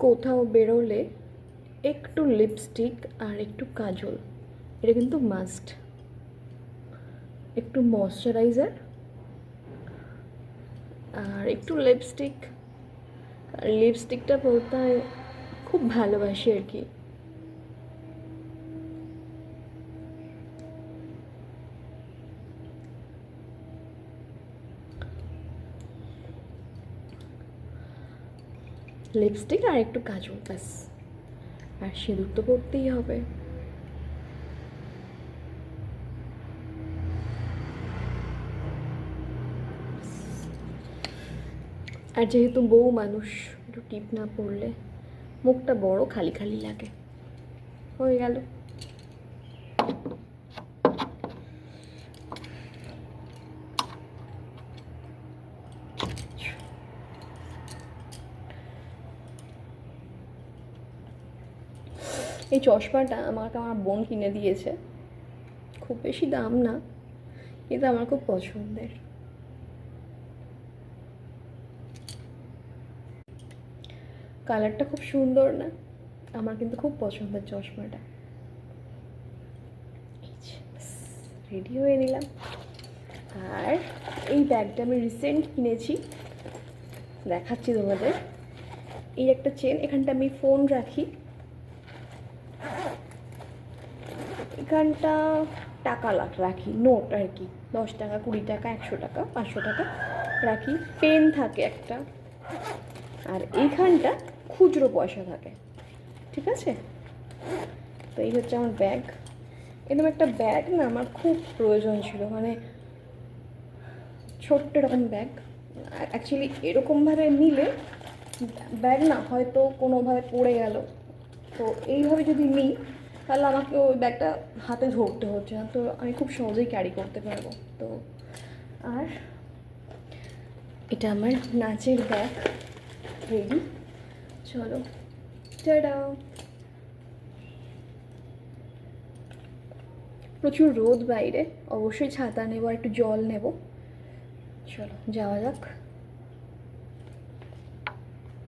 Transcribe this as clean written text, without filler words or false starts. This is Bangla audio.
কোথাও বেরোলে একটু লিপস্টিক আর একটু কাজল, এটা কিন্তু মাস্ট। একটু ময়শ্চারাইজার আর একটু লিপস্টিক। আর লিপস্টিকটা পরতে খুব ভালোবাসি আর কি। লিপস্টিক আর একটু কাজল ব্যাস। আর সিঁদুর তো পরতেই হবে। আর যেহেতু বউ মানুষ, একটু টিপ না পরলে মুখটা বড় খালি খালি লাগে। হয়ে গেল। এই চশমাটা আমাকে আমার বোন কিনে দিয়েছে, খুব বেশি দাম না, কিন্তু আমার খুব পছন্দের। কালারটা খুব সুন্দর না? আমার কিন্তু খুব পছন্দের চশমাটা। রেডি হয়ে নিলাম। আর এই ব্যাগটা আমি রিসেন্ট কিনেছি, দেখাচ্ছি তোমাদের। এই একটা চেন, এখানটা আমি ফোন রাখি, এখানটা টাকা রাখি, নোট আর কি, 10 টাকা, 20 টাকা, 100 টাকা, 500 টাকা রাখি। পেন থাকে একটা, আর এইখানটা খুচরো পয়সা থাকে। ঠিক আছে, তো এই হচ্ছে আমার ব্যাগ। এরকম একটা ব্যাগ না আমার খুব প্রয়োজন ছিল, মানে ছোট্ট এরকম ব্যাগ। অ্যাকচুয়ালি এরকমভাবে নিলে ব্যাগ না হয়তো কোনোভাবে পড়ে গেল, তো এইভাবে যদি নিই তাহলে আমাকে ওই ব্যাগটা হাতে ধরতে হচ্ছে না, তো আমি খুব সহজেই ক্যারি করতে পারবো। তো আর এটা আমার নাচের ব্যাগ, রেডি। চলো, টাটা। প্রচুর রোদ বাইরে, অবশ্যই ছাতা নেব আর একটু জল নেব। চলো যাওয়া যাক।